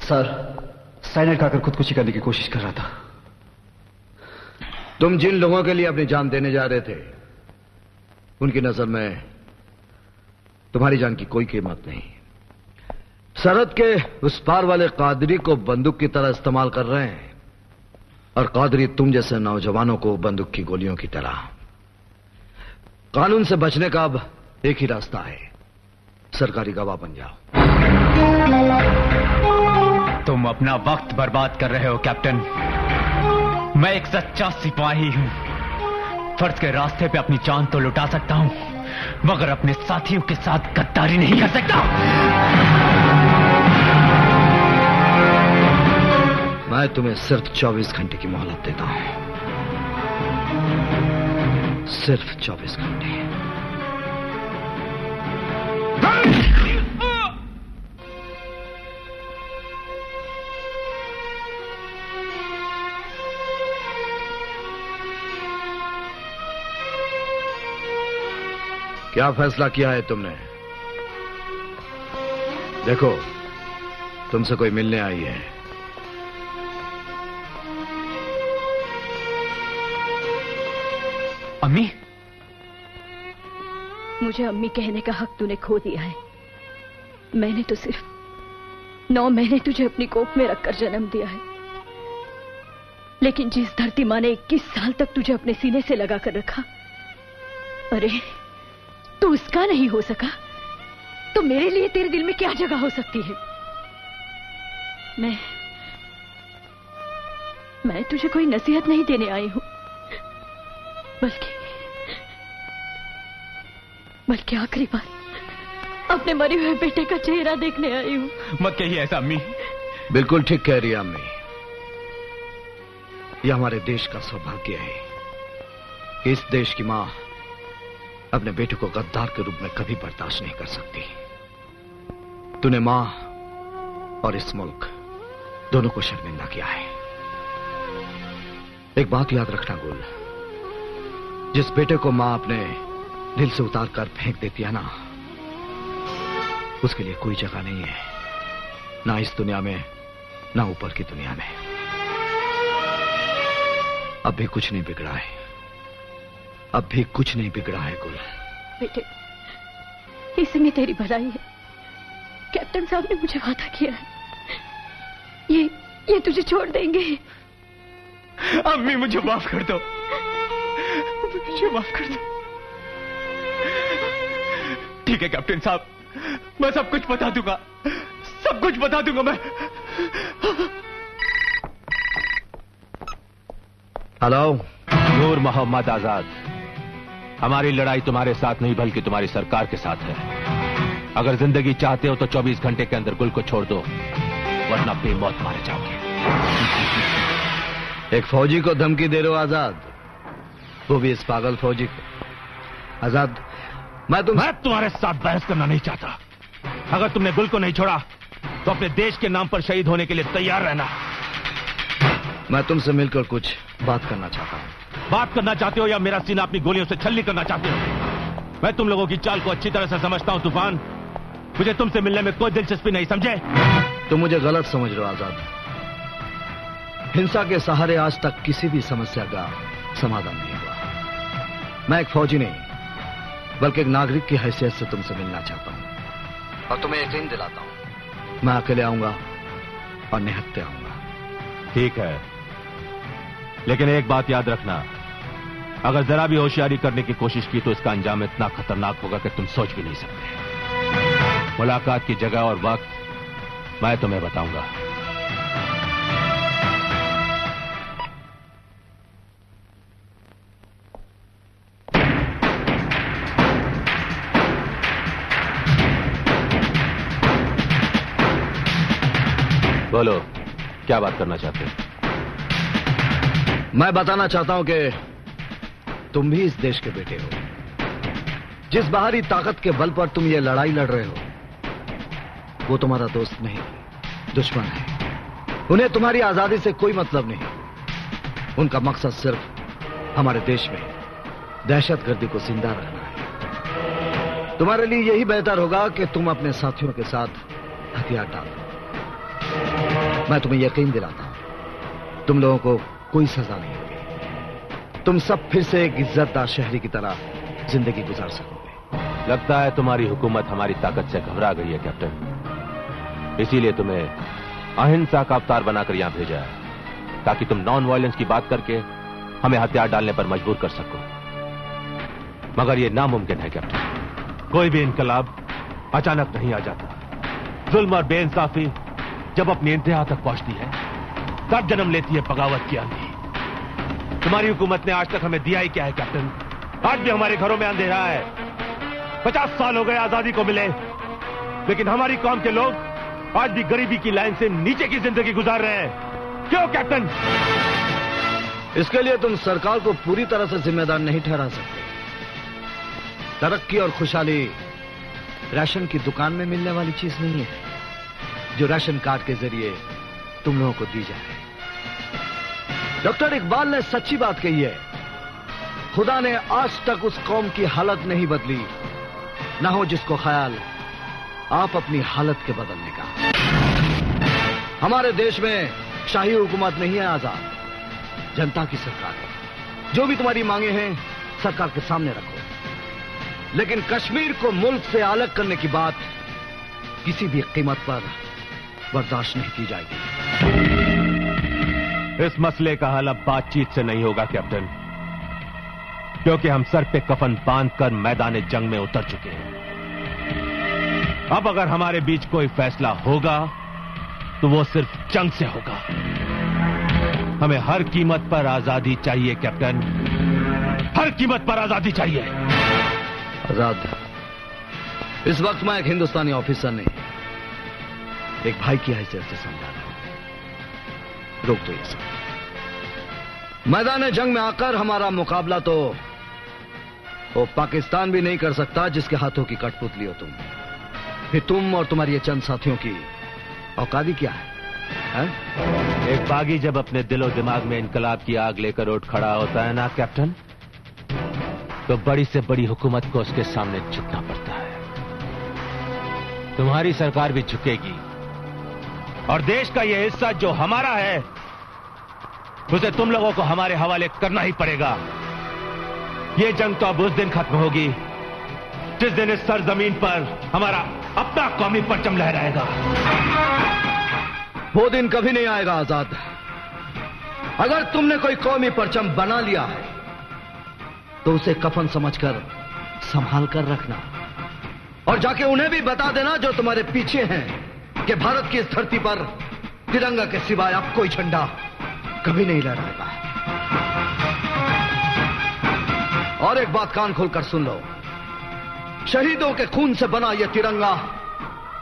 Sir, cyanide खाकर खुदकुशी करने की कोशिश कर रहा था। तुम जिन लोगों के लिए अपनी जान देने जा रहे थे, उनकी नजर में तुम्हारी जान की कोई कीमत नहीं। सरहद के उस पार वाले कादरी को बंदूक की तरह इस्तेमाल कर रहे हैं, और कादरी तुम जैसे नौजवानों को बंदूक की गोलियों की तरह। कानून से बचने का अब एक ही रास्ता है, सरकारी गवाह बन जाओ। तुम अपना वक्त बर्बाद कर रहे हो कैप्टन। मैं एक सच्चा सिपाही हूं। फर्ज के रास्ते पे अपनी जान तो लुटा सकता हूं, मगर अपने साथियों के साथ गद्दारी नहीं कर सकता। मैं तुम्हें सिर्फ 24 घंटे की मोहलत देता हूं, सिर्फ 24 घंटे। क्या फैसला किया है तुमने? देखो, तुमसे कोई मिलने आई है। अम्मी? मुझे अम्मी कहने का हक तूने खो दिया है। मैंने तो सिर्फ 9 महीने तुझे अपनी कोख में रखकर जन्म दिया है, लेकिन जिस धरती माँ ने 21 साल तक तुझे अपने सीने से लगा कर रखा, अरे तू उसका नहीं हो सका, तो मेरे लिए तेरे दिल में क्या जगह हो सकती है? मैं तुझे कोई नसीहत नहीं देने आई हूं, बल्कि आखिरी बार अपने मरे हुए बेटे का चेहरा देखने आई हूं। मत कहिए ऐसा अम्मी। बिल्कुल ठीक कह रही है अम्मी। यह हमारे देश का सौभाग्य है कि इस देश की मां अपने बेटे को गद्दार के रूप में कभी बर्दाश्त नहीं कर सकती। तूने मां और इस मुल्क दोनों को शर्मिंदा किया है। एक बात याद रखना गुल, जिस बेटे को मां अपने दिल से उतार कर फेंक देती है ना, उसके लिए कोई जगह नहीं है, ना इस दुनिया में ना ऊपर की दुनिया में। अब भी कुछ नहीं बिगड़ा है, अब भी कुछ नहीं बिगड़ा है गुल। बेटे, इसमें तेरी भलाई है। कैप्टन साहब ने मुझे वादा किया है, ये तुझे छोड़ देंगे। अम्मी मुझे माफ कर दो, मुझे माफ कर दो। ठीक है कैप्टन साहब, मैं सब कुछ बता दूंगा, सब कुछ बता दूंगा मैं। हेलो, नूर मोहम्मद आजाद, हमारी लड़ाई तुम्हारे साथ नहीं बल्कि तुम्हारी सरकार के साथ है। अगर जिंदगी चाहते हो तो 24 घंटे के अंदर गुल को छोड़ दो, वरना बेमौत मारे जाओगे। एक फौजी को धमकी दे रहे हो आजाद, वो भी इस पागल फौजी को। आजाद, मैं तुम्हारे साथ बहस करना नहीं चाहता। अगर तुमने गुल को नहीं छोड़ा तो अपने देश के नाम पर शहीद होने के लिए तैयार रहना। मैं तुमसे मिलकर कुछ बात करना चाहता हूं। बात करना चाहते हो या मेरा सीना अपनी गोलियों से छलनी करना चाहते हो? मैं तुम लोगों की चाल को अच्छी तरह से समझता हूं तूफान। मुझे तुमसे मिलने में कोई दिलचस्पी नहीं, समझे? तुम मुझे गलत समझ रहे हो आजाद। हिंसा के सहारे आज तक किसी भी समस्या का समाधान नहीं हुआ। मैं एक फौजी नहीं बल्कि एक नागरिक की हैसियत से तुमसे मिलना चाहता हूं, और तुम्हें यकीन दिलाता हूं मैं अकेले आऊंगा और निहत्ते आऊंगा। ठीक है, लेकिन एक बात याद रखना, अगर जरा भी होशियारी करने की कोशिश की तो इसका अंजाम इतना खतरनाक होगा कि तुम सोच भी नहीं सकते। मुलाकात की जगह और वक्त मैं तुम्हें बताऊंगा। बोलो, क्या बात करना चाहते हो? मैं बताना चाहता हूं कि तुम भी इस देश के बेटे हो। जिस बाहरी ताकत के बल पर तुम ये लड़ाई लड़ रहे हो, वो तुम्हारा दोस्त नहीं, दुश्मन है। उन्हें तुम्हारी आजादी से कोई मतलब नहीं। उनका मकसद सिर्फ हमारे देश में दहशतगर्दी को जिंदा रखना है। तुम्हारे लिए यही बेहतर होगा कि तुम अपने साथियों के साथ हथियार डालो। मैं तुम्हें यकीन दिलाता हूं, तुम लोगों को कोई सजा नहीं होगी। तुम सब फिर से एक इज्जतदार शहरी की तरह जिंदगी गुजार सकोगे। लगता है तुम्हारी हुकूमत हमारी ताकत से घबरा गई है कैप्टन, इसीलिए तुम्हें अहिंसा का अवतार बनाकर यहां भेजा है, ताकि तुम नॉन वायलेंस की बात करके हमें हथियार डालने पर मजबूर कर सको। मगर यह नामुमकिन है कैप्टन। कोई भी इनकलाब अचानक नहीं आ जाता। जुल्म और बेइंसाफी जब अपनी इंतहा तक पहुंचती है तब जन्म लेती है बगावत की आंधी। तुम्हारी हुकूमत ने आज तक हमें दिया ही क्या है कैप्टन? आज भी हमारे घरों में अंधेरा है। 50 साल हो गए आजादी को मिले, लेकिन हमारी कौम के लोग आज भी गरीबी की लाइन से नीचे की जिंदगी गुजार रहे हैं। क्यों कैप्टन? इसके लिए तुम सरकार को पूरी तरह से जिम्मेदार नहीं ठहरा सकते। तरक्की और खुशहाली राशन की दुकान में मिलने वाली चीज नहीं है, जो राशन कार्ड के जरिए तुम लोगों को दी जाए। डॉक्टर इकबाल ने सच्ची बात कही है, खुदा ने आज तक उस कौम की हालत नहीं बदली, ना हो जिसको ख्याल आप अपनी हालत के बदलने का। हमारे देश में शाही हुकूमत नहीं है, आजाद जनता की सरकार है। जो भी तुम्हारी मांगे हैं सरकार के सामने रखो, लेकिन कश्मीर को मुल्क से अलग करने की बात किसी भी कीमत पर बर्दाश्त नहीं की जाएगी। इस मसले का हल अब बातचीत से नहीं होगा कैप्टन, क्योंकि हम सर पे कफन बांधकर मैदान जंग में उतर चुके हैं। अब अगर हमारे बीच कोई फैसला होगा तो वो सिर्फ जंग से होगा। हमें हर कीमत पर आजादी चाहिए कैप्टन, हर कीमत पर आजादी चाहिए। आजाद, इस वक्त मैं एक हिंदुस्तानी ऑफिसर नहीं, एक भाई की हैसियत से समझा रहा हूं। रोक दो ये सब। मैदान जंग में आकर हमारा मुकाबला तो वो पाकिस्तान भी नहीं कर सकता जिसके हाथों की कठपुतली हो तुम। फिर तुम और तुम्हारी ये चंद साथियों की औकात क्या है? एक बागी जब अपने दिलो दिमाग में इनकलाब की आग लेकर उठ खड़ा होता है ना कैप्टन, तो बड़ी से बड़ी हुकूमत को उसके सामने झुकना पड़ता है। तुम्हारी सरकार भी झुकेगी और देश का यह हिस्सा जो हमारा है उसे तुम लोगों को हमारे हवाले करना ही पड़ेगा। यह जंग तो अब उस दिन खत्म होगी जिस दिन इस सरजमीन पर हमारा अपना कौमी परचम लहराएगा। वो दिन कभी नहीं आएगा आजाद। अगर तुमने कोई कौमी परचम बना लिया है तो उसे कफन समझकर संभाल कर रखना, और जाके उन्हें भी बता देना जो तुम्हारे पीछे हैं कि भारत की इस धरती पर तिरंगा के सिवाय अब कोई झंडा कभी नहीं लहराएगा। और एक बात कान खोलकर सुन लो, शहीदों के खून से बना यह तिरंगा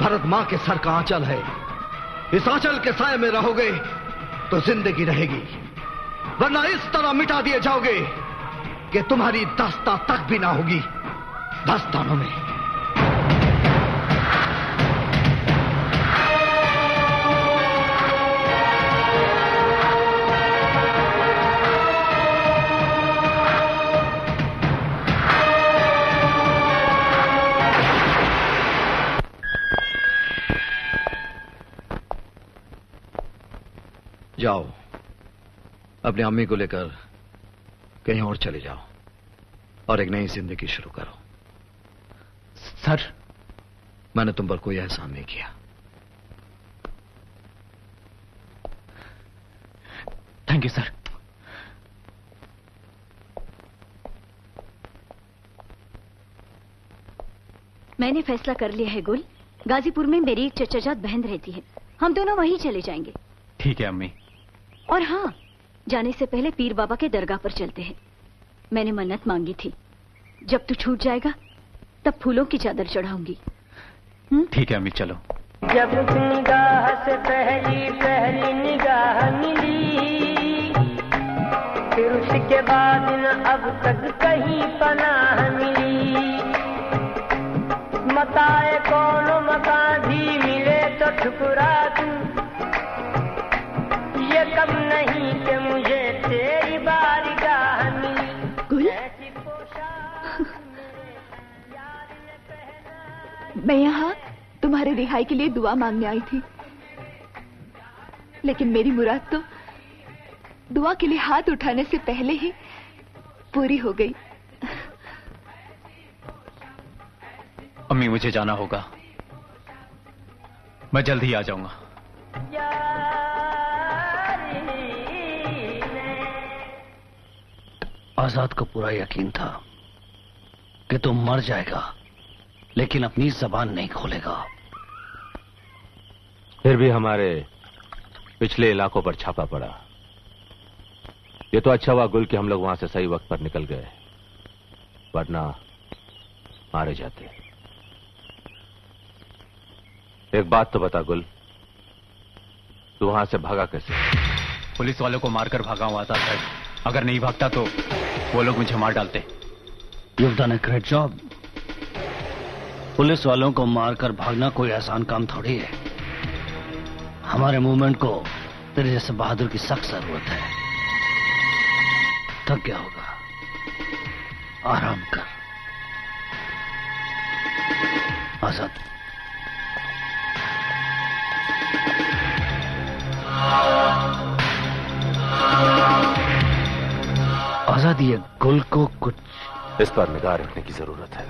भारत मां के सर का आंचल है। इस आंचल के साए में रहोगे तो जिंदगी रहेगी, वरना इस तरह मिटा दिए जाओगे कि तुम्हारी दास्तां तक भी ना होगी दास्तानों में। जाओ, अपनी अम्मी को लेकर कहीं और चले जाओ और एक नई जिंदगी शुरू करो। सर, मैंने तुम पर कोई एहसान नहीं किया। Thank you sir. मैंने फैसला कर लिया है गुल। गाजीपुर में मेरी एक चचाजात बहन रहती है, हम दोनों वहीं चले जाएंगे। ठीक है अम्मी। और हाँ, जाने से पहले पीर बाबा के दरगाह पर चलते हैं। मैंने मन्नत मांगी थी, जब तू छूट जाएगा तब फूलों की चादर चढ़ाऊंगी। ठीक है अम्मी, चलो। जब निगाह से पहली पहली निगाह मिली, फिर उसके बाद न अब तक कहीं पनाह मिली। मताए कौन मकान भी मिले तो ठुकरा दूं, ये कब नहीं कि मुझे तेरी बारगाह मिली। गुल, मैं यहाँ तुम्हारे रिहाई के लिए दुआ मांगने आई थी। लेकिन मेरी मुराद तो दुआ के लिए हाथ उठाने से पहले ही पूरी हो गई। अम्मी, मुझे जाना होगा। मैं जल्द ही आ जाऊंगा। आजाद को पूरा यकीन था कि तुम मर जाएगा, लेकिन अपनी जबान नहीं खोलेगा। फिर भी हमारे पिछले इलाकों पर छापा पड़ा। ये तो अच्छा हुआ गुल कि हम लोग वहां से सही वक्त पर निकल गए, वरना मारे जाते। एक बात तो बता गुल, तू वहां से भागा कैसे? पुलिस वालों को मारकर भागा हुआ था सर। अगर नहीं भागता तो वो लोग मुझे मार डालते। You've done a great job। Police वालों को मारकर भागना कोई आसान काम थोड़ी है। हमारे मूवमेंट को तेरे जैसे बहादुर की सख्त जरूरत है। थक गया होगा, आराम कर। आजाद, आजाद, ये गुल को कुछ इस पर निगाह रखने की जरूरत है।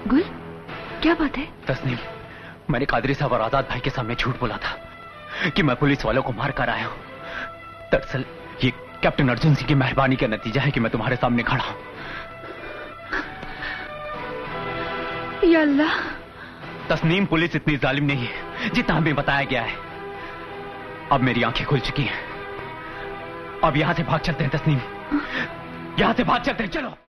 गुल, क्या बात है? तस्नीम, मैंने कादरी साहब और आजाद भाई के सामने झूठ बोला था कि मैं पुलिस वालों को मार कर आया हूं। दरअसल ये कैप्टन अर्जुन सिंह की मेहरबानी का नतीजा है कि मैं तुम्हारे सामने खड़ा हूं। या अल्लाह। तस्नीम, पुलिस इतनी जालिम नहीं है जितना हमें बताया गया है। अब मेरी आंखें खुल चुकी हैं। अब यहां से भाग चलते हैं तस्नीम, यहां से भाग चलते हैं, चलो।